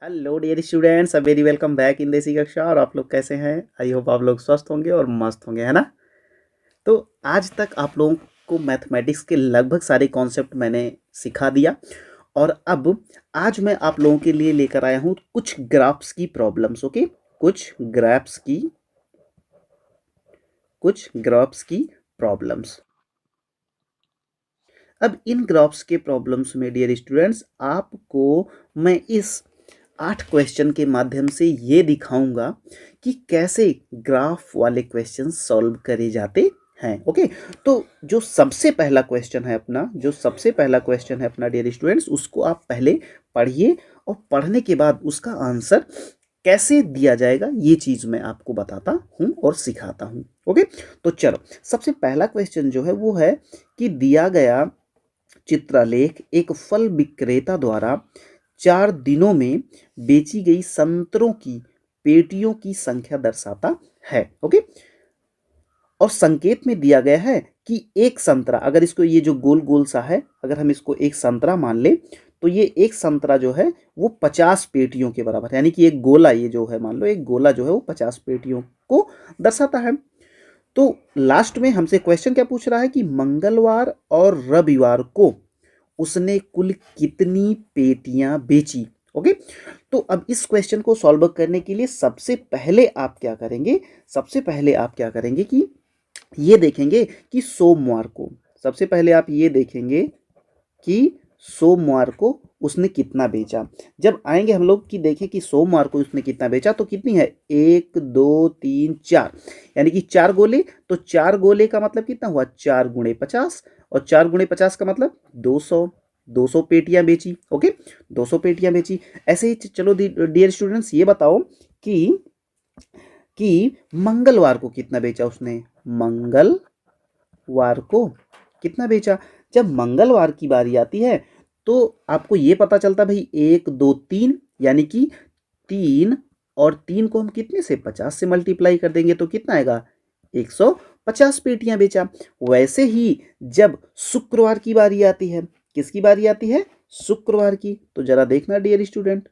Hello dear students, very welcome back in Desi Kaksha. और आप लोग कैसे हैं? आई होप आप लोग स्वस्थ होंगे और मस्त होंगे, है ना। तो आज तक आप लोगों को मैथमेटिक्स के लगभग सारे कॉन्सेप्ट मैंने सिखा दिया। और अब आज मैं आप लोगों के लिए लेकर आया हूँ कुछ ग्राफ्स की प्रॉब्लम्स। ओके, कुछ ग्राफ्स की प्रॉब्लम्स। अब इन ग्राफ्स के प्रॉब्लम्स में डियर स्टूडेंट्स आपको मैं इस 8 क्वेश्चन के माध्यम से ये दिखाऊंगा कि कैसे ग्राफ वाले क्वेश्चन सॉल्व करे जाते हैं। ओके, तो जो सबसे पहला क्वेश्चन है अपना डियर स्टूडेंट्स, उसको आप पहले पढ़िए और पढ़ने के बाद उसका आंसर कैसे दिया जाएगा ये चीज़ मैं आपको बताता हूँ और सिखाता हूँ। ओके, तो चलो सबसे पहला क्वेश्चन जो है वो है कि दिया गया चित्रलेख एक फल विक्रेता द्वारा 4 दिनों में बेची गई संतरों की पेटियों की संख्या दर्शाता है। ओके, और संकेत में दिया गया है कि एक संतरा, अगर इसको ये जो गोल गोल सा है, अगर हम इसको एक संतरा मान ले तो ये एक संतरा जो है वो 50 पेटियों के बराबर है। यानी कि एक गोला, ये जो है मान लो एक गोला जो है वो 50 पेटियों को दर्शाता है। तो लास्ट में हमसे क्वेश्चन क्या पूछ रहा है कि मंगलवार और रविवार को उसने कुल कितनी पेटियां बेची। ओके, तो अब इस क्वेश्चन को सॉल्व करने के लिए सबसे पहले आप क्या करेंगे कि ये देखेंगे कि सोमवार को, सबसे पहले आप ये देखेंगे कि सोमवार को उसने कितना बेचा। जब आएंगे हम लोग कि देखें कि सोमवार को उसने कितना बेचा, तो कितनी है, 1 2 3 4, यानी कि 4 गोले। तो 4 गोले का मतलब कितना हुआ, 4 × 50, और 4 × 50 का मतलब 200। 200 पेटियां बेची। ओके, 200 पेटियां बेची। ऐसे ही चलो डियर स्टूडेंट्स, ये बताओ कि मंगलवार को कितना बेचा उसने। मंगलवार को कितना बेचा। जब मंगलवार की बारी आती है तो आपको ये पता चलता भाई 1 2 3, यानी कि 3, और 3 को हम कितने से 50 से मल्टीप्लाई कर देंगे तो कितना आएगा, 150 पेटियां बेचा। वैसे ही जब शुक्रवार की बारी आती है, किसकी बारी आती है, शुक्रवार की, तो जरा देखना डियर स्टूडेंट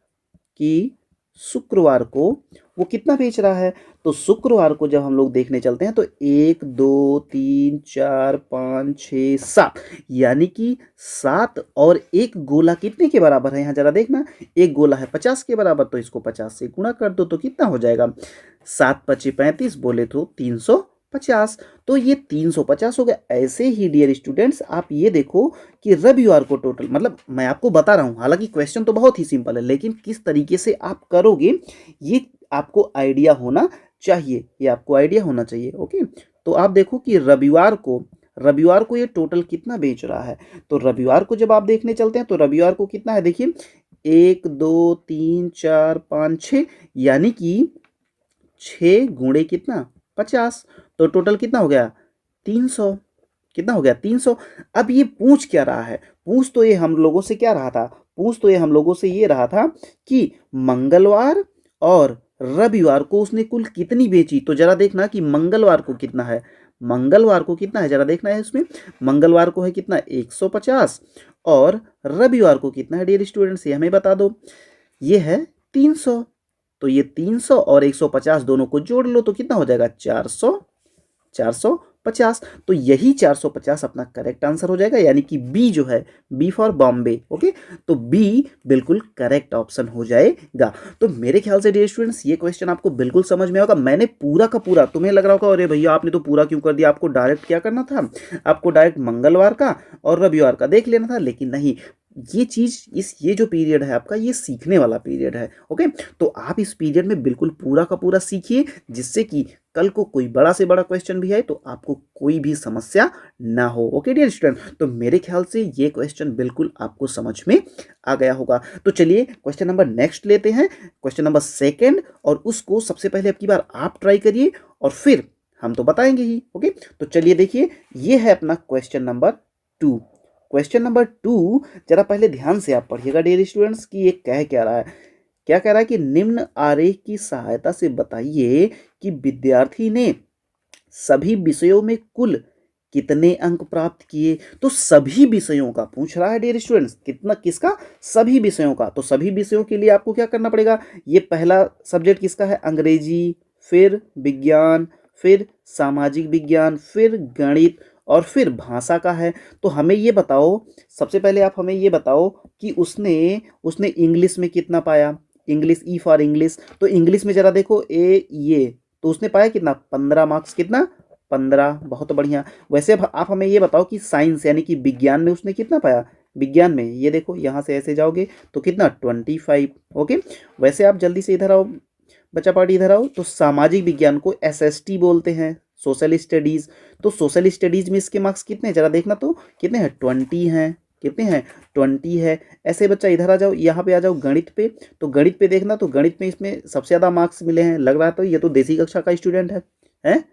कि शुक्रवार को वो कितना बेच रहा है। तो शुक्रवार को जब हम लोग देखने चलते हैं तो 1 2 3 4 5 6 7, यानी कि 7 और एक गोला कितने के बराबर है, यहाँ जरा देखना, एक गोला है 50 के बराबर, तो इसको 50 से गुणा कर दो तो कितना हो जाएगा, 7 × 5 = 35, बोले तो 350। तो ये 350 हो गया। ऐसे ही डियर स्टूडेंट्स आप ये देखो कि रविवार को टोटल, मतलब मैं आपको बता रहा हूँ, हालांकि क्वेश्चन तो बहुत ही सिंपल है, लेकिन किस तरीके से आप करोगे ये आपको आइडिया होना चाहिए, ओके। तो आप देखो कि रविवार को ये टोटल कितना बेच रहा है। तो रविवार को जब आप देखने चलते हैं तो रविवार को कितना है, देखिए 1 2 3 4 5 6, यानी कि 6 × कितना, 50, तो टोटल कितना हो गया, 300। कितना हो गया, 300। अब ये पूछ क्या रहा है, पूछ तो ये हम लोगों से ये रहा था कि मंगलवार और रविवार को उसने कुल कितनी बेची। तो जरा देखना कि मंगलवार को कितना है, जरा देखना है इसमें, मंगलवार को है कितना, 150, और रविवार को कितना है डियर स्टूडेंट्स, ये हमें बता दो, ये है 300। तो ये 300 और 150 दोनों को जोड़ लो तो कितना हो जाएगा, 450। तो यही 450 अपना करेक्ट आंसर हो जाएगा, यानी कि बी जो है, बी फॉर बॉम्बे। ओके, तो बी बिल्कुल करेक्ट ऑप्शन हो जाएगा। तो मेरे ख्याल से डियर स्टूडेंट्स ये क्वेश्चन आपको बिल्कुल समझ में होगा। मैंने पूरा का पूरा, तुम्हें लग रहा होगा अरे भैया आपने तो पूरा क्यों कर दिया, आपको डायरेक्ट क्या करना था, आपको डायरेक्ट मंगलवार का और रविवार का देख लेना था, लेकिन नहीं, ये चीज़ ये जो पीरियड है आपका, ये सीखने वाला पीरियड है। ओके, तो आप इस पीरियड में बिल्कुल पूरा का पूरा सीखिए, जिससे कि कल को कोई बड़ा से बड़ा क्वेश्चन भी आए तो आपको कोई भी समस्या ना हो। ओके डियर स्टूडेंट, तो मेरे ख्याल से ये क्वेश्चन बिल्कुल आपको समझ में आ गया होगा। तो चलिए क्वेश्चन नंबर नेक्स्ट लेते हैं, क्वेश्चन नंबर 2, और उसको सबसे पहले अब की बार आप ट्राई करिए और फिर हम तो बताएंगे ही। ओके, तो चलिए देखिए, ये है अपना क्वेश्चन नंबर 2। क्वेश्चन नंबर 2 जरा पहले ध्यान से आप पढ़िएगा डियर स्टूडेंट्स कि ये कह क्या रहा है। क्या कह रहा है कि निम्न आरेख की सहायता से बताइए कि विद्यार्थी ने सभी विषयों में कुल कितने अंक प्राप्त किए। तो सभी विषयों का पूछ रहा है डियर स्टूडेंट्स, कितना किसका, सभी विषयों का। तो सभी विषयों के लिए आपको क्या करना पड़ेगा, ये पहला सब्जेक्ट किसका है, अंग्रेजी, फिर विज्ञान, फिर सामाजिक विज्ञान, फिर गणित और फिर भाषा का है। तो हमें ये बताओ, सबसे पहले आप हमें ये बताओ कि उसने उसने इंग्लिश में कितना पाया, इंग्लिश, ई फॉर इंग्लिश। तो इंग्लिश में जरा देखो ए ये, तो उसने पाया कितना, 15 मार्क्स, कितना, 15, बहुत बढ़िया। वैसे अब आप हमें ये बताओ कि साइंस यानी कि विज्ञान में उसने कितना पाया, विज्ञान में ये देखो यहाँ से ऐसे जाओगे तो कितना, 25। ओके, वैसे आप जल्दी से इधर आओ बच्चा पार्टी, इधर आओ। तो सामाजिक विज्ञान को एसएसटी बोलते हैं, सोशल स्टडीज। तो सोशल स्टडीज में इसके मार्क्स कितने हैं, जरा देखना तो कितने हैं, 20 हैं, कितने हैं, 20 है। ऐसे बच्चा इधर आ जाओ, यहाँ पे आ जाओ गणित पे। तो गणित पे देखना, तो गणित में इसमें सबसे ज़्यादा मार्क्स मिले हैं, लग रहा है तो ये तो देसी कक्षा का स्टूडेंट है, हैं।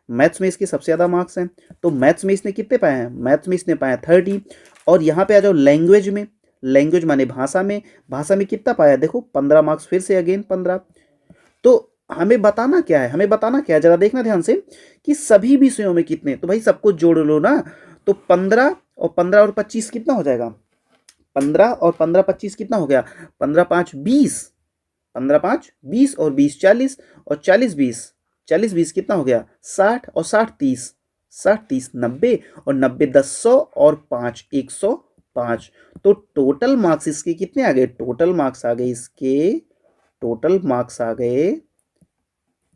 मैथ्स में इसके सबसे ज़्यादा मार्क्स हैं। तो मैथ्स में इसने कितने पाए हैं, मैथ्स में इसने पाया 30। और यहाँ पे आ जाओ लैंग्वेज में, लैंग्वेज माने भाषा में, भाषा में कितना पाया, देखो 15 मार्क्स, फिर से अगेन 15। तो हमें बताना क्या है, हमें बताना क्या है, जरा देखना ध्यान से कि सभी विषयों में कितने। तो भाई सबको जोड़ लो ना। तो 15 और 15 और 25 कितना हो जाएगा, 15 और 15 25 कितना हो गया, 15 5 20, 15 5 20 और 20 40 और 40 20, 40 20 कितना हो गया, 60 और 60 30, 60 30 90 और 90 10 100 और 5 105। तो टोटल मार्क्स इसके कितने आ गए, टोटल मार्क्स आ गए इसके, टोटल मार्क्स आ गए,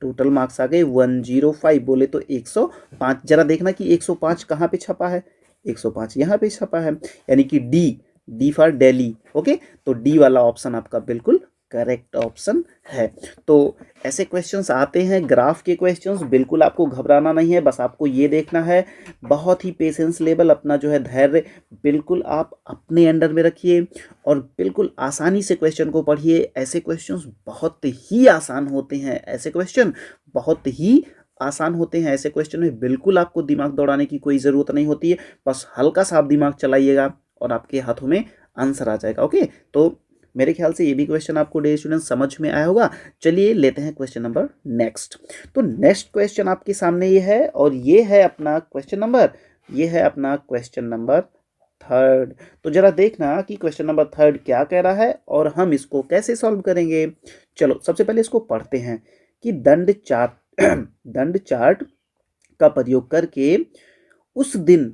टोटल मार्क्स आ गए 105, बोले तो 105। जरा देखना कि 105 कहाँ पे छपा है, 105 यहाँ पे छपा है, यानी कि D, D for Delhi. Okay, तो डी वाला ऑप्शन आपका बिल्कुल करेक्ट ऑप्शन है। तो ऐसे क्वेश्चंस आते हैं, ग्राफ के क्वेश्चंस, बिल्कुल आपको घबराना नहीं है, बस आपको ये देखना है, बहुत ही पेशेंस लेवल, अपना जो है धैर्य बिल्कुल आप अपने अंडर में रखिए और बिल्कुल आसानी से क्वेश्चन को पढ़िए। ऐसे क्वेश्चंस बहुत ही आसान होते हैं, ऐसे क्वेश्चन बहुत ही आसान होते हैं। ऐसे क्वेश्चन में बिल्कुल आपको दिमाग दौड़ाने की कोई ज़रूरत नहीं होती है, बस हल्का सा आप दिमाग चलाइएगा और आपके हाथों में आंसर आ जाएगा। ओके, तो मेरे ख्याल से ये भी क्वेश्चन आपको डियर स्टूडेंट समझ में आया होगा। चलिए लेते हैं क्वेश्चन नंबर नेक्स्ट। तो नेक्स्ट क्वेश्चन आपके सामने ये है और ये है अपना क्वेश्चन नंबर, ये है अपना क्वेश्चन नंबर 3। तो जरा देखना कि क्वेश्चन नंबर 3 क्या कह रहा है और हम इसको कैसे सॉल्व करेंगे। चलो सबसे पहले इसको पढ़ते हैं कि दंड चार्ट दंड चार्ट का प्रयोग करके उस दिन,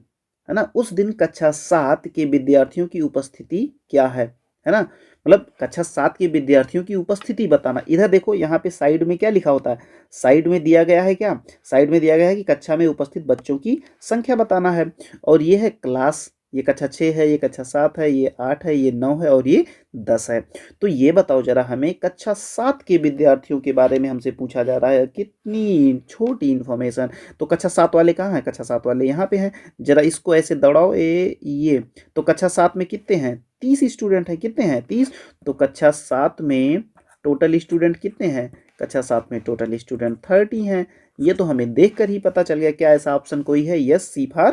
है ना, उस दिन कक्षा 7 के विद्यार्थियों की उपस्थिति क्या है ना, मतलब कक्षा 7 के विद्यार्थियों की उपस्थिति बताना। इधर देखो यहाँ पे साइड में क्या लिखा होता है, साइड में दिया गया है क्या, साइड में दिया गया है कि कक्षा में उपस्थित बच्चों की संख्या बताना है। और ये है क्लास, ये कक्षा 6 है, ये कक्षा 7 है, ये 8 है, ये 9 है और ये 10 है। तो ये बताओ जरा हमें, कक्षा 7 के विद्यार्थियों के बारे में हमसे पूछा जा रहा है, कितनी छोटी इन्फॉर्मेशन। तो कक्षा 7 वाले कहाँ हैं, कक्षा 7 वाले यहाँ पे हैं। जरा इसको ऐसे दौड़ाओ ये। तो कक्षा 7 में कितने हैं, 30 स्टूडेंट हैं, कितने हैं 30। तो कक्षा 7 में टोटल स्टूडेंट कितने हैं, कक्षा 7 में टोटल स्टूडेंट 30 हैं। ये तो हमें देखकर ही पता चल गया। क्या ऐसा ऑप्शन कोई है, यस, सी फॉर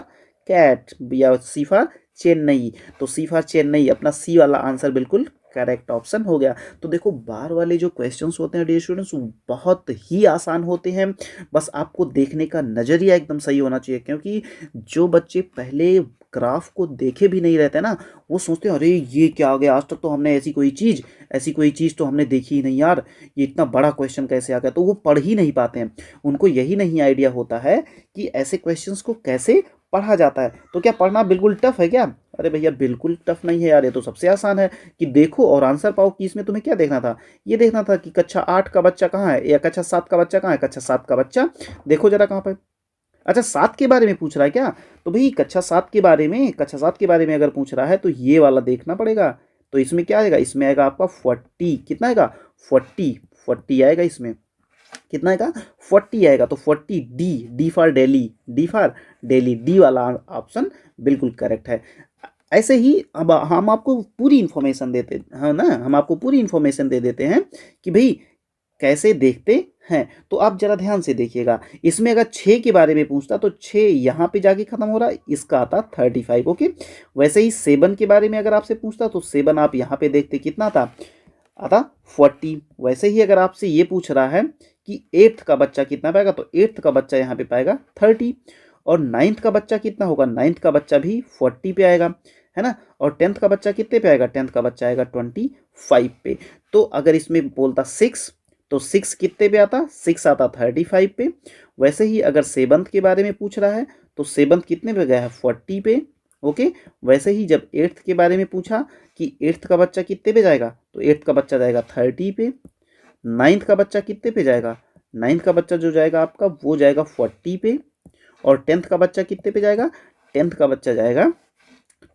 कैट या सी फॉर चेन्नई। तो सी फॉर चेन्नई, अपना सी वाला आंसर बिल्कुल करेक्ट ऑप्शन हो गया। तो देखो बार वाले जो क्वेश्चंस होते हैं डियर स्टूडेंट्स वो बहुत ही आसान होते हैं, बस आपको देखने का नज़रिया एकदम सही होना चाहिए। क्योंकि जो बच्चे पहले ग्राफ को देखे भी नहीं रहते ना, वो सोचते हैं अरे ये क्या आ गया, आज तक तो हमने ऐसी कोई चीज़ तो हमने देखी ही नहीं यार, ये इतना बड़ा क्वेश्चन कैसे आ गया। तो वो पढ़ ही नहीं पाते हैं, उनको यही नहीं आइडिया होता है कि ऐसे क्वेश्चंस को कैसे पढ़ा जाता है। तो क्या पढ़ना बिल्कुल टफ है क्या, अरे भैया बिल्कुल टफ नहीं है यार, ये तो सबसे आसान है कि देखो और आंसर पाओ। कि इसमें तुम्हें क्या देखना था, ये देखना था कि कक्षा 8 का बच्चा कहाँ है या कक्षा 7 का बच्चा कहाँ है। कक्षा 7 का बच्चा देखो जरा कहाँ पर, अच्छा 7 के बारे में पूछ रहा है क्या, तो भाई कक्षा 7 के बारे में, कक्षा 7 के बारे में अगर पूछ रहा है तो ये वाला देखना पड़ेगा। तो इसमें क्या आएगा, इसमें आएगा आपका 40, कितना आएगा 40 आएगा, इसमें कितना आएगा 40 आएगा। तो 40 D for Delhi, D for Delhi, D वाला ऑप्शन बिल्कुल करेक्ट है। ऐसे ही अब हम आपको पूरी इन्फॉर्मेशन देते हैं ना, हम आपको पूरी इन्फॉर्मेशन दे देते हैं कि भाई कैसे देखते हैं। तो आप जरा ध्यान से देखिएगा, इसमें अगर 6 के बारे में पूछता तो 6 यहाँ पे जाके खत्म हो रहा, इसका आता 35। ओके, वैसे ही 7 के बारे में अगर आपसे पूछता तो 7 आप यहाँ पे देखते कितना आता 40। वैसे ही अगर आपसे ये पूछ रहा है कि 8th का बच्चा कितना पाएगा, तो 8th का बच्चा यहाँ पे पाएगा 30। और 9th का बच्चा कितना होगा, 9th का बच्चा भी 40 पे आएगा, है ना। और 10th का बच्चा कितने पे आएगा, 10th का बच्चा आएगा 25 पे। तो अगर इसमें बोलता 6 तो 6 कितने पे आता, 6 आता 35 पे। वैसे ही अगर 7th के बारे में पूछ रहा है तो 7th कितने पे गया है, 40 पे। ओके, वैसे ही जब 8th के बारे में पूछा कि 8th का बच्चा कितने पे जाएगा, तो 8th का बच्चा जाएगा 30 पे। 9th का बच्चा कितने पे जाएगा, 9th का बच्चा जो जाएगा आपका वो जाएगा 40 पे। और 10th का बच्चा कितने पे जाएगा, 10th का बच्चा जाएगा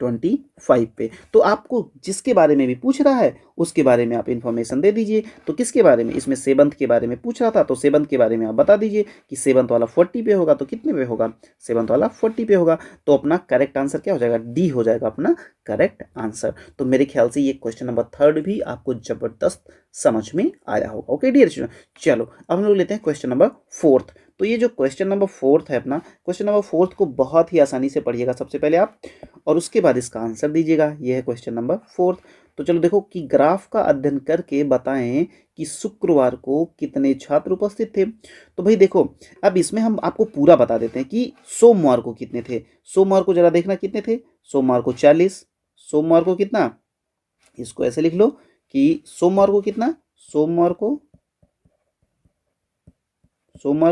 25 पे। तो आपको जिसके बारे में भी पूछ रहा है उसके बारे में आप इन्फॉर्मेशन दे दीजिए। तो किसके बारे में, इसमें 7th के बारे में पूछ रहा था तो 7th के बारे में आप बता दीजिए कि 7th वाला 40 पे होगा, तो कितने पे होगा, 7th वाला 40 पे होगा। तो अपना करेक्ट आंसर क्या हो जाएगा, डी हो जाएगा अपना करेक्ट आंसर। तो मेरे ख्याल से ये क्वेश्चन नंबर 3 भी आपको जबरदस्त समझ में आया होगा। ओके डियर स्टूडेंट, चलो अब हम लोग लेते हैं क्वेश्चन नंबर 4। तो ये जो क्वेश्चन नंबर 4 है अपना, क्वेश्चन नंबर 4 को बहुत ही आसानी से पढ़िएगा सबसे पहले आप, और उसके बाद इसका आंसर दीजिएगा। ये है क्वेश्चन नंबर 4। तो चलो देखो कि ग्राफ का अध्ययन करके बताएं कि शुक्रवार को कितने छात्र उपस्थित थे। तो भाई देखो, अब इसमें हम आपको पूरा बता देते हैं कि सोमवार को कितने थे। सोमवार को जरा देखना कितने थे, सोमवार को 40। सोमवार को कितना, इसको ऐसे लिख लो कि सोमवार को कितना, सोमवार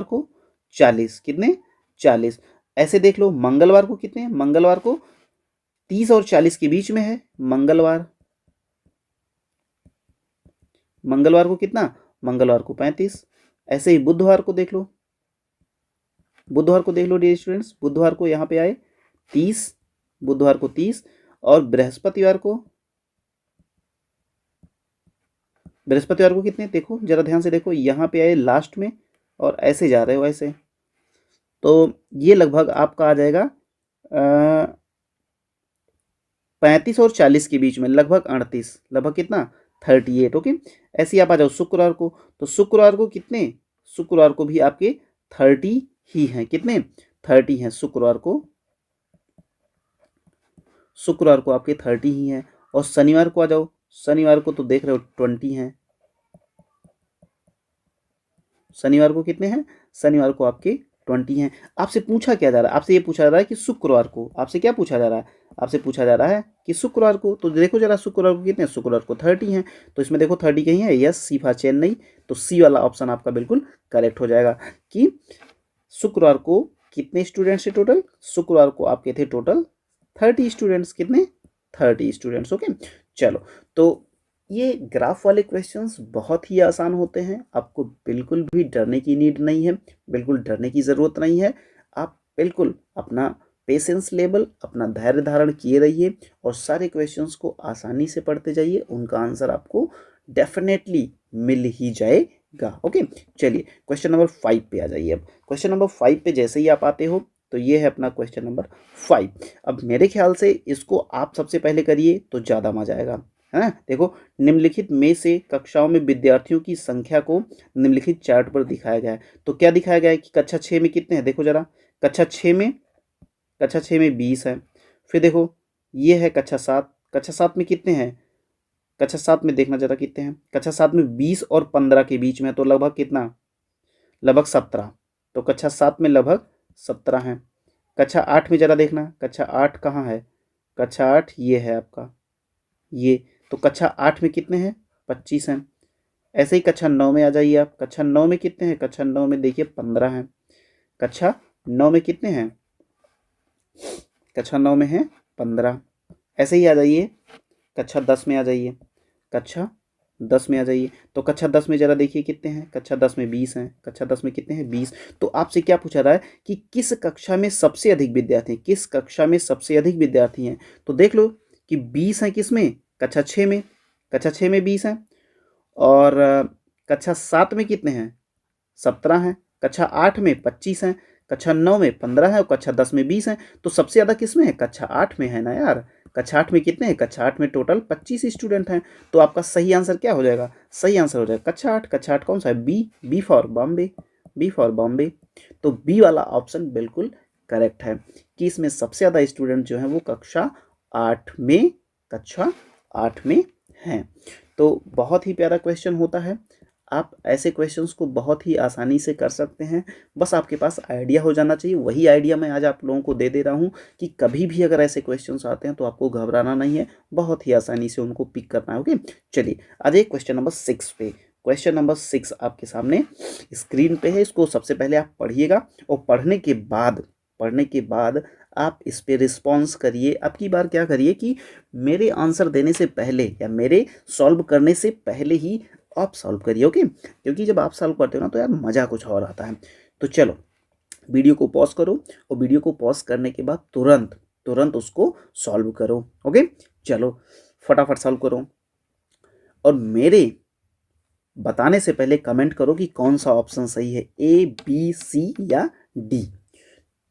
को 40, कितने 40। ऐसे देख लो मंगलवार को कितने, मंगलवार को 30 और 40 के बीच में है मंगलवार। मंगलवार को कितना, मंगलवार को 35। ऐसे ही बुधवार को देख लो, बुधवार को देख लो डियर स्टूडेंट्स, बुधवार को यहाँ पे आए 30, बुधवार को 30। और बृहस्पतिवार को, बृहस्पतिवार को कितने, देखो जरा ध्यान से देखो, यहाँ पे आए लास्ट में और ऐसे जा रहे हो ऐसे, तो ये लगभग आपका आ जाएगा 35 और 40 के बीच में, लगभग 38, लगभग कितना 38। ओके, ऐसे ही आप आ जाओ शुक्रवार को, तो शुक्रवार को कितने, शुक्रवार को भी आपके 30 ही हैं, कितने 30 हैं शुक्रवार को, शुक्रवार को आपके 30 ही हैं। और शनिवार को आ जाओ, शनिवार को तो देख रहे हो 20 हैं, शनिवार को कितने हैं, शनिवार को आपके 20 हैं। आपसे पूछा क्या जा रहा है, आपसे ये पूछा जा रहा है कि शुक्रवार को, आपसे क्या पूछा जा रहा है, आपसे पूछा जा रहा है कि शुक्रवार को। तो देखो जरा शुक्रवार को कितने हैं, शुक्रवार को 30 हैं। तो इसमें देखो 30 कहीं है, यस सीफा चेन्नई। तो सी वाला ऑप्शन आपका बिल्कुल करेक्ट हो जाएगा कि शुक्रवार को कितने स्टूडेंट्स थे टोटल, शुक्रवार को आपके थे टोटल 30 स्टूडेंट्स, कितने 30 स्टूडेंट्स। ओके, चलो तो ये ग्राफ वाले क्वेश्चंस बहुत ही आसान होते हैं, आपको बिल्कुल भी डरने की नीड नहीं है, बिल्कुल डरने की ज़रूरत नहीं है। आप बिल्कुल अपना पेशेंस लेवल, अपना धैर्य धारण किए रहिए और सारे क्वेश्चंस को आसानी से पढ़ते जाइए, उनका आंसर आपको डेफिनेटली मिल ही जाएगा। ओके, चलिए क्वेश्चन नंबर 5 पे आ जाइए। अब क्वेश्चन नंबर 5 पे जैसे ही आप आते हो तो ये है अपना क्वेश्चन नंबर 5। अब मेरे ख्याल से इसको आप सबसे पहले करिए तो ज़्यादा मजा आएगा, है ना। देखो, निम्नलिखित में से कक्षाओं में विद्यार्थियों की संख्या को निम्नलिखित चार्ट पर दिखाया गया है। तो क्या दिखाया गया है कि कक्षा 6 में कितने हैं, देखो जरा, कक्षा 6 में 20 है। फिर देखो ये है कक्षा 7, कक्षा 7 में कितने हैं, कक्षा 7 में देखना जरा कितने हैं, कक्षा 7 में 20 और 15 के बीच में, तो लगभग कितना, लगभग 17। तो कक्षा 7 में लगभग 17 हैं। कक्षा 8 में जरा देखना, कक्षा 8 कहाँ है, कक्षा 8 ये है आपका, ये। तो कक्षा 8 में कितने हैं, 25 हैं। ऐसे ही कक्षा 9 में आ जाइए आप, कक्षा 9 में कितने हैं, कक्षा 9 में देखिए 15 हैं। कक्षा 9 में कितने हैं, कक्षा 9 में हैं 15। ऐसे ही आ जाइए कक्षा 10 में आ जाइए, कक्षा 10 में आ जाइए। तो कक्षा 10 में ज़रा देखिए कितने हैं, कक्षा 10 में 20 हैं, कक्षा 10 में कितने हैं 20। तो आपसे क्या पूछा रहा है कि किस कक्षा में सबसे अधिक विद्यार्थी, किस कक्षा में सबसे अधिक विद्यार्थी हैं। तो देख लो कि 20 हैं किस में, कक्षा 6 में, कक्षा 6 में 20 हैं। और कक्षा 7 में कितने हैं, 17 हैं। कक्षा 8 में 25 हैं, कक्षा 9 में 15 है और कक्षा 10 में 20 हैं। तो सबसे ज़्यादा किस में है, कक्षा 8 में है ना यार। कक्षा 8 में कितने हैं, कक्षा 8 में टोटल 25 स्टूडेंट हैं। तो आपका सही आंसर क्या हो जाएगा, सही आंसर हो जाएगा कक्षा 8। कक्षा 8 कौन सा है, B for Bombay, B for Bombay. तो बी वाला ऑप्शन बिल्कुल करेक्ट है कि इसमें सबसे ज़्यादा स्टूडेंट जो हैं वो कक्षा 8 में, कक्षा 8 में हैं। तो बहुत ही प्यारा क्वेश्चन होता है। आप ऐसे क्वेश्चंस को बहुत ही आसानी से कर सकते हैं। बस आपके पास आइडिया हो जाना चाहिए। वही आइडिया मैं आज आप लोगों को दे रहा हूँ कि कभी भी अगर ऐसे क्वेश्चंस आते हैं तो आपको घबराना नहीं है, बहुत ही आसानी से उनको पिक करना है। ओके, चलिए आ जाइए क्वेश्चन नंबर 6 पे। क्वेश्चन नंबर 6 आपके सामने स्क्रीन पे है। इसको सबसे पहले आप पढ़िएगा और पढ़ने के बाद आप इस पे रिस्पॉन्स करिए। अब की बार क्या करिए कि मेरे आंसर देने से पहले या मेरे सॉल्व करने से पहले ही आप सॉल्व करिए। ओके, क्योंकि जब आप सॉल्व करते हो ना तो यार मज़ा कुछ और आता है। तो चलो वीडियो को पॉज करो और वीडियो को पॉज करने के बाद तुरंत उसको सॉल्व करो। ओके, चलो फटाफट सॉल्व करो और मेरे बताने से पहले कमेंट करो कि कौन सा ऑप्शन सही है, ए बी सी या डी।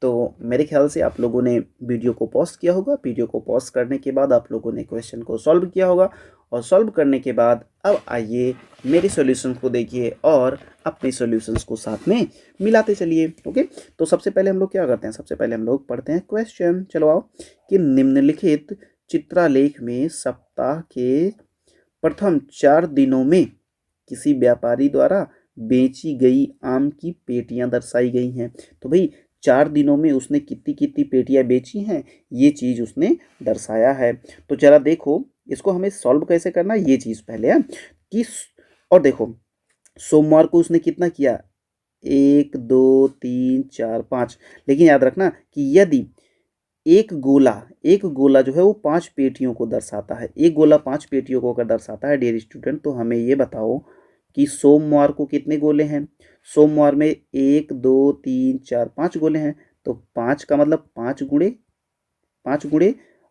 तो मेरे ख्याल से आप लोगों ने वीडियो को पॉज किया होगा। वीडियो को पॉज करने के बाद आप लोगों ने क्वेश्चन को सॉल्व किया होगा और सॉल्व करने के बाद अब आइए मेरे सॉल्यूशंस को देखिए और अपने सॉल्यूशंस को साथ में मिलाते चलिए। ओके, तो सबसे पहले हम लोग क्या करते हैं, सबसे पहले हम लोग पढ़ते हैं क्वेश्चन। चलो आओ कि निम्नलिखित चित्रालेख में सप्ताह के प्रथम 4 दिनों में किसी व्यापारी द्वारा बेची गई आम की पेटियां दर्शाई गई हैं। तो भाई 4 दिनों में उसने कितनी कितनी पेटियां बेची हैं, ये चीज़ उसने दर्शाया है। तो जरा देखो इसको हमें सॉल्व कैसे करना है, ये चीज़ पहले है कि और देखो सोमवार को उसने कितना किया, 1 2 3 4 5। लेकिन याद रखना कि यदि एक गोला जो है वो 5 पेटियों को दर्शाता है, एक गोला 5 पेटियों को अगर दर्शाता है डियर स्टूडेंट, तो हमें ये बताओ कि सोमवार को कितने गोले हैं। सोमवार में 1 2 3 4 5 गोले हैं। तो 5 का मतलब 5 गुणे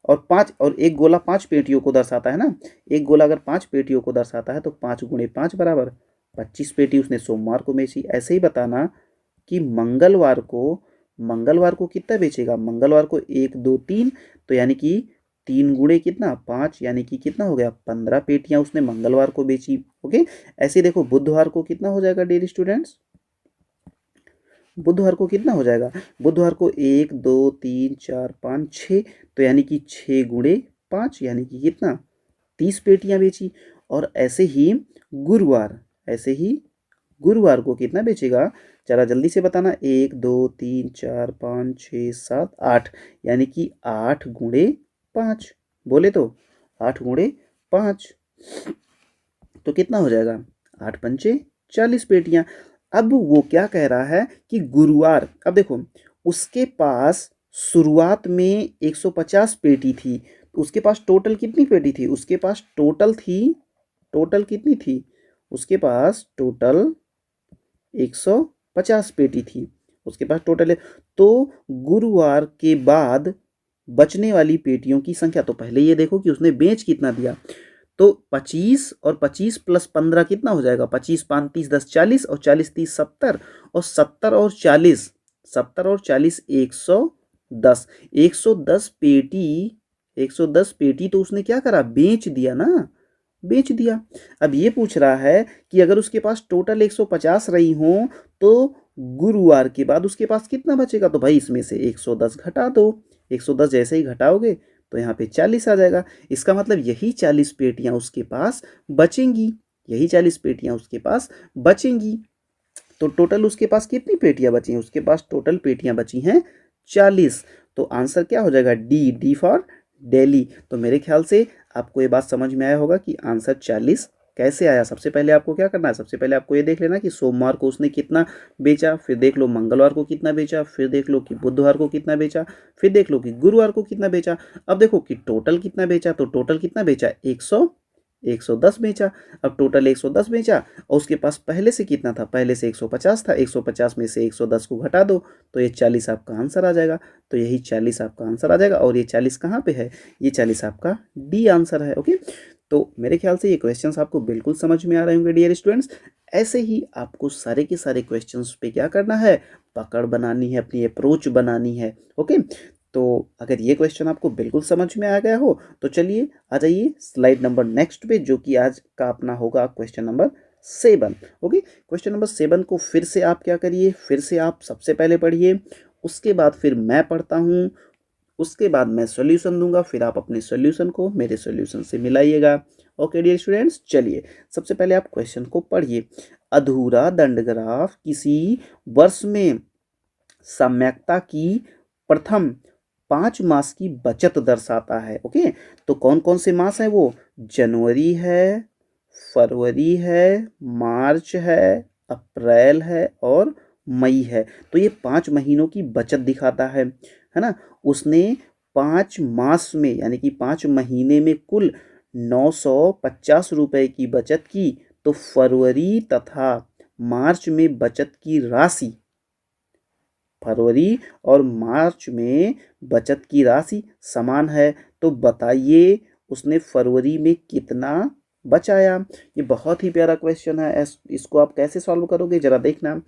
और 5 और एक गोला 5 पेटियों को दर्शाता है ना। एक गोला अगर 5 पेटियों को दर्शाता है तो 5 गुणे 5 बराबर 25 पेटी उसने सोमवार को बेची। ऐसे ही बताना कि मंगलवार को कितना बेचेगा। मंगलवार को 1 2 3, तो यानी कि 3 गुणे कितना 5, यानी कि कितना हो गया 15 पेटियां उसने मंगलवार को बेची। ओके, ऐसे देखो बुधवार को कितना हो जाएगा डियर स्टूडेंट्स, बुधवार को कितना हो जाएगा, बुधवार को 1 2 3 4 5 6, तो यानी कि 6 गुणे 5 यानी कि कितना 30 पेटियां बेची। और ऐसे ही गुरुवार को कितना बेचेगा, जरा जल्दी से बताना, 1 2 3 4 5 6 7 8, यानी कि 8 गुणे 5, बोले तो 8 गुणे 5, तो कितना हो जाएगा 8 पंचे 40 पेटियां। अब वो क्या कह रहा है कि गुरुवार, अब देखो उसके पास शुरुआत में 150 पेटी थी, तो उसके पास टोटल कितनी पेटी थी, उसके पास टोटल कितनी थी, उसके पास टोटल 150 पेटी थी उसके पास टोटल है। तो गुरुवार के बाद बचने वाली पेटियों की संख्या, तो पहले ये देखो कि उसने बेच कितना दिया, तो 25 और 25 प्लस 15 कितना हो जाएगा, 25 5 30 10 40 और 40 30 70, और 70 और 40 110, 110 पेटी तो उसने क्या करा, बेच दिया ना, बेच दिया। अब ये पूछ रहा है कि अगर उसके पास टोटल 150 रही हो तो गुरुवार के बाद उसके पास कितना बचेगा, तो भाई इसमें से 110 घटा दो। 110 जैसे ही घटाओगे तो यहाँ पे 40 आ जाएगा। इसका मतलब यही 40 पेटियां उसके पास बचेंगी, यही 40 पेटियां उसके पास बचेंगी। तो टोटल उसके पास कितनी पेटियां बची हैं, उसके पास टोटल पेटियां बची हैं 40। तो आंसर क्या हो जाएगा, डी फॉर दिल्ली। तो मेरे ख्याल से आपको ये बात समझ में आया होगा कि आंसर 40 कैसे आया। सबसे पहले आपको क्या करना है, सबसे पहले आपको ये देख लेना कि सोमवार को उसने कितना बेचा, फिर देख लो मंगलवार को कितना बेचा, फिर देख लो कि बुधवार को कितना बेचा, फिर देख लो कि गुरुवार को कितना बेचा। अब देखो कि टोटल कितना बेचा, तो टोटल कितना बेचा 110 बेचा। अब टोटल 110 बेचा और उसके पास पहले से कितना था, पहले से 150 था, 150 में से 110 को घटा दो तो ये 40 आपका आंसर आ जाएगा। तो यही 40 आपका आंसर आ जाएगा। और ये 40 कहाँ पे है, ये 40 आपका डी आंसर है। ओके, तो मेरे ख्याल से ये क्वेश्चंस आपको बिल्कुल समझ में आ रहे होंगे डियर स्टूडेंट्स। ऐसे ही आपको सारे के सारे क्वेश्चंस पे क्या करना है, पकड़ बनानी है, अपनी अप्रोच बनानी है। ओके, तो अगर ये क्वेश्चन आपको बिल्कुल समझ में आ गया हो तो चलिए आ जाइए स्लाइड नंबर नेक्स्ट पे, जो कि आज का अपना होगा question number 7। Okay, question number 7 को फिर से आप क्या करिए, फिर से आप सबसे पहले पढ़िए, उसके बाद फिर मैं पढ़ता हूँ, उसके बाद मैं सॉल्यूशन दूंगा, फिर आप अपने सॉल्यूशन को मेरे सॉल्यूशन से मिलाइएगा। ओके डियर स्टूडेंट्स, चलिए सबसे पहले आप क्वेश्चन को पढ़िए। अधूरा दंड ग्राफ किसी वर्ष में सम्यकता की प्रथम 5 मास की बचत दर्शाता है। ओके, तो कौन कौन से मास हैं वो? जनवरी है, फरवरी है, मार्च है, अप्रैल है और मई है। तो ये 5 महीनों की बचत दिखाता है ना। उसने 5 मास में यानी कि 5 महीने में कुल 950 रुपए की बचत की। तो फरवरी तथा मार्च में बचत की राशि, फरवरी और मार्च में बचत की राशि समान है। तो बताइए उसने फरवरी में कितना बचाया। ये बहुत ही प्यारा क्वेश्चन है। इसको आप कैसे सॉल्व करोगे जरा देखना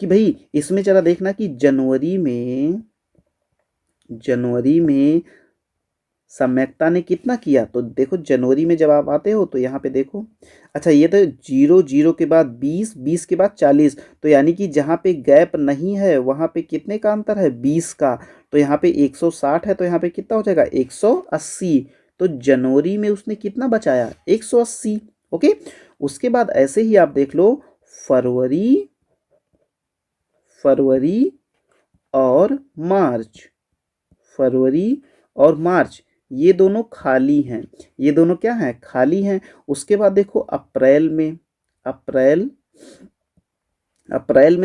कि भाई इसमें जरा देखना कि जनवरी में सम्यकता ने कितना किया। तो देखो जनवरी में जब आप आते हो तो यहाँ पे देखो, अच्छा ये तो 0 के बाद 20 के बाद 40। तो यानी कि जहाँ पे गैप नहीं है वहाँ पे कितने का अंतर है? 20 का। तो यहाँ पे 160 है तो यहाँ पे कितना हो जाएगा? 180। तो जनवरी में उसने कितना बचाया? 180। ओके, उसके बाद ऐसे ही आप देख लो फरवरी और मार्च, फरवरी और मार्च ये दोनों खाली हैं। ये दोनों क्या हैं? खाली हैं। उसके बाद देखो अप्रैल में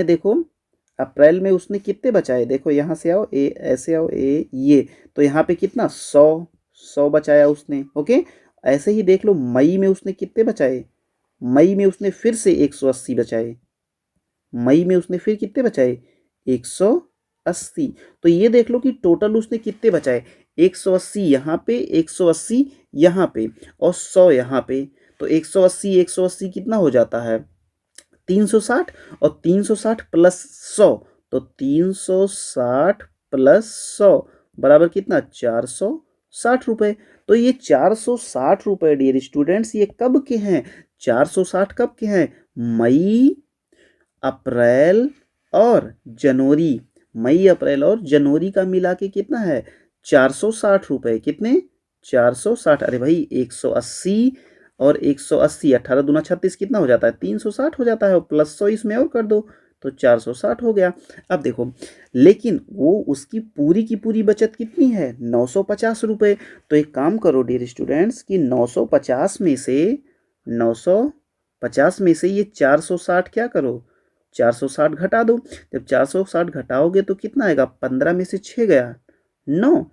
देखो, अप्रैल में उसने कितने बचाए? देखो यहाँ से आओ, ए ऐसे आओ, ए ये तो यहाँ पे कितना? 100 बचाया उसने। ओके, ऐसे ही देख लो मई में उसने कितने बचाए? मई में उसने फिर से 180 बचाए। मई में उसने फिर कितने बचाए? 180। तो ये देख लो कि टोटल उसने कितने बचाए? 180 यहाँ पे, 180 यहाँ पे और 100 यहाँ पे। तो 180 कितना हो जाता है? 360 और 360 प्लस 100। तो 360 प्लस 100 बराबर कितना? 460 रुपये। तो ये 460 रुपये डियर स्टूडेंट्स ये कब के हैं? 460 कब के हैं? मई, अप्रैल और जनवरी। मई, अप्रैल और जनवरी का मिला के कितना है? 460 रुपये। कितने? 460। अरे भाई 180 और 180, 18 दूना 36 कितना हो जाता है? 360 हो जाता है और प्लस 100 इसमें और कर दो तो 460 हो गया। अब देखो लेकिन वो उसकी पूरी की पूरी बचत कितनी है? 950 रुपये। तो एक काम करो डियर स्टूडेंट्स कि 950 में से ये 460 क्या करो? 460 घटा दो। जब 460 घटाओगे तो कितना आएगा? 15 में से 6 गया 9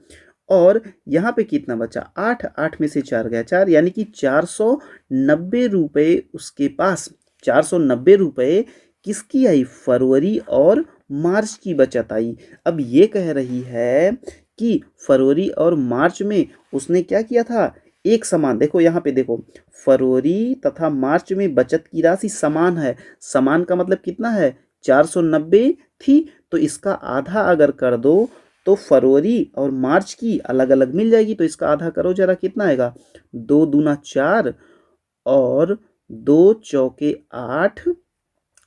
और यहाँ पे कितना बचा? 8। 8 में से 4 गया 4, यानी कि 490 रुपये उसके पास। 490 रुपये किसकी आई? फरवरी और मार्च की बचत आई। अब ये कह रही है कि फरवरी और मार्च में उसने क्या किया था? एक समान। देखो यहाँ पे देखो फरवरी तथा मार्च में बचत की राशि समान है। समान का मतलब कितना है? 490 थी तो इसका आधा अगर कर दो तो फरवरी और मार्च की अलग अलग मिल जाएगी। तो इसका आधा करो जरा, कितना आएगा? 2 दूना 4 और 2 चौके 8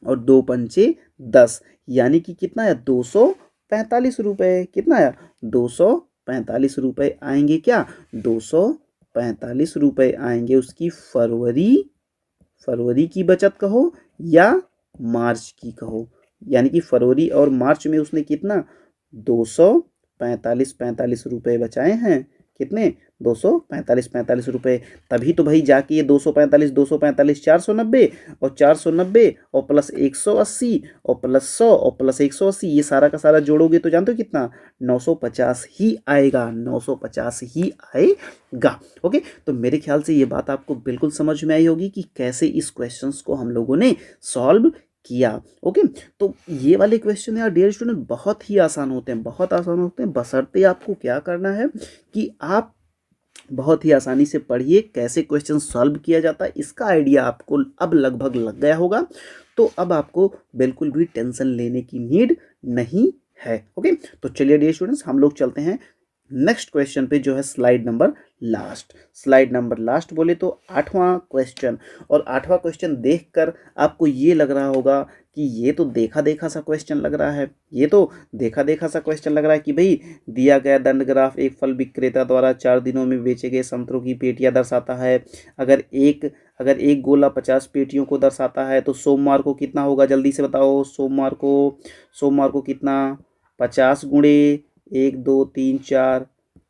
और 2 पंचे 10, यानी कि कितना है? 245 रुपये। कितना है? 245 रुपये आएंगे। क्या? 245 रुपये आएंगे उसकी फरवरी की बचत कहो या मार्च की कहो। यानी कि फरवरी और मार्च में उसने कितना? 245 रुपये बचाए हैं। कितने? 245 रुपये। तभी तो भाई जाके ये 245 490 और 490 और प्लस 180 और प्लस 100 और प्लस 180 ये सारा का सारा जोड़ोगे तो जानते हो कितना? 950 ही आएगा। 950 ही आएगा। ओके, तो मेरे ख्याल से ये बात आपको बिल्कुल समझ में आई होगी कि कैसे इस क्वेश्चंस को हम लोगों ने सॉल्व किया। ओके, तो ये वाले क्वेश्चन यार डियर स्टूडेंट बहुत ही आसान होते हैं, बहुत आसान होते हैं। बशर्ते आपको क्या करना है कि आप बहुत ही आसानी से पढ़िए कैसे क्वेश्चन सॉल्व किया जाता है। इसका आइडिया आपको अब लगभग लग गया होगा। तो अब आपको बिल्कुल भी टेंशन लेने की नीड नहीं है। ओके, तो चलिए डियर स्टूडेंट्स हम लोग चलते हैं नेक्स्ट क्वेश्चन पे, जो है स्लाइड नंबर लास्ट बोले तो 8वां क्वेश्चन। और 8वां क्वेश्चन देखकर आपको ये लग रहा होगा कि ये तो देखा देखा सा क्वेश्चन लग रहा है। ये तो देखा देखा सा क्वेश्चन लग रहा है कि भाई दिया गया दंड ग्राफ एक फल विक्रेता द्वारा 4 दिनों में बेचे गए संतरों की पेटियां दर्शाता है। अगर एक अगर एक गोला 50 पेटियों को दर्शाता है तो सोमवार को कितना होगा, जल्दी से बताओ। सोमवार को कितना, 50 गुणे 1 2 3 4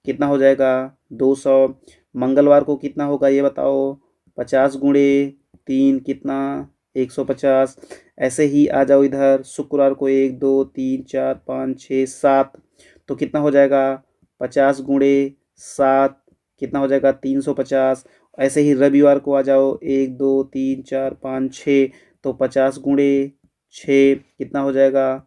कितना हो जाएगा, 200। मंगलवार को कितना होगा ये बताओ, 50 गुणे 3 कितना, 150। ऐसे ही आ जाओ इधर, शुक्रवार को 1 2 3 4 5 6 7 तो कितना हो जाएगा, 50 गुणे 7 कितना हो जाएगा, 350। ऐसे ही रविवार को आ जाओ, 1 2 3 4 5 6 तो 50 गुणे 6 कितना हो जाएगा,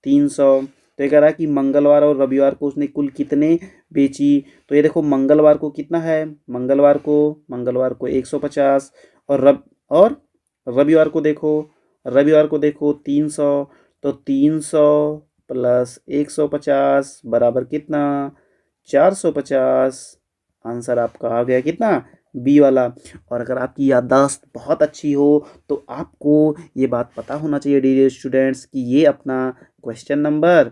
300। तो ये कह रहा है कि मंगलवार और रविवार को उसने कुल कितने बेची। तो ये देखो मंगलवार को कितना है, मंगलवार को 150 और रविवार को देखो 300। तो 300 प्लस 150 बराबर कितना, 450। आंसर आपका आ गया कितना, बी वाला। और अगर आपकी याददाश्त बहुत अच्छी हो तो आपको ये बात पता होना चाहिए डियर स्टूडेंट्स कि ये अपना क्वेश्चन नंबर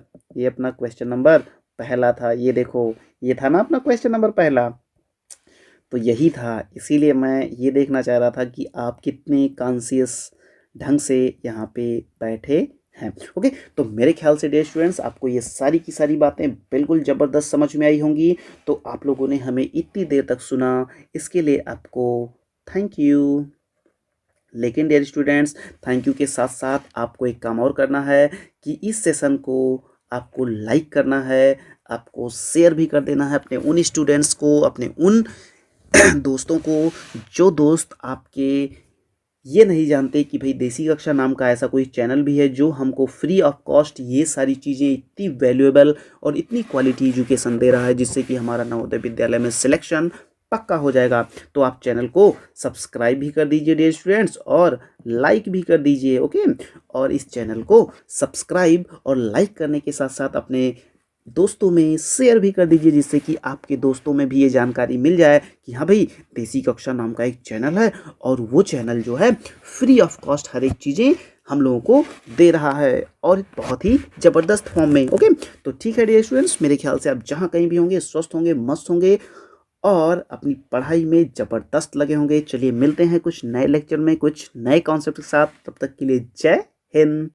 पहला था। ये देखो, ये था ना अपना क्वेश्चन नंबर पहला, तो यही था। इसीलिए मैं ये देखना चाह रहा था कि आप कितने कॉन्शियस ढंग से यहाँ पे बैठे हैं। ओके, तो मेरे ख्याल से डियर स्टूडेंट्स आपको ये सारी की सारी बातें बिल्कुल ज़बरदस्त समझ में आई होंगी। तो आप लोगों ने हमें इतनी देर तक सुना, इसके लिए आपको थैंक यू। लेकिन डियर स्टूडेंट्स, थैंक यू के साथ साथ आपको एक काम और करना है कि इस सेशन को आपको लाइक करना है, आपको शेयर भी कर देना है अपने उन स्टूडेंट्स को, अपने उन दोस्तों को जो दोस्त आपके ये नहीं जानते कि भाई देसी कक्षा नाम का ऐसा कोई चैनल भी है जो हमको फ्री ऑफ कॉस्ट ये सारी चीज़ें इतनी वैल्यूएबल और इतनी क्वालिटी एजुकेशन दे रहा है जिससे कि हमारा नवोदय विद्यालय में सिलेक्शन पक्का हो जाएगा। तो आप चैनल को सब्सक्राइब भी कर दीजिए डियर स्टूडेंट्स और लाइक भी कर दीजिए। ओके, और इस चैनल को सब्सक्राइब और लाइक करने के साथ साथ अपने दोस्तों में शेयर भी कर दीजिए जिससे कि आपके दोस्तों में भी ये जानकारी मिल जाए कि हाँ भाई देसी कक्षा नाम का एक चैनल है और वो चैनल जो है फ्री ऑफ कॉस्ट हर एक चीज़ें हम लोगों को दे रहा है और बहुत ही ज़बरदस्त फॉर्म में। ओके, तो ठीक है डियर स्टूडेंट्स, मेरे ख्याल से आप जहाँ कहीं भी होंगे स्वस्थ होंगे, मस्त होंगे और अपनी पढ़ाई में ज़बरदस्त लगे होंगे। चलिए मिलते हैं कुछ नए लेक्चर में कुछ नए कॉन्सेप्ट के साथ, तब तक के लिए जय हिंद।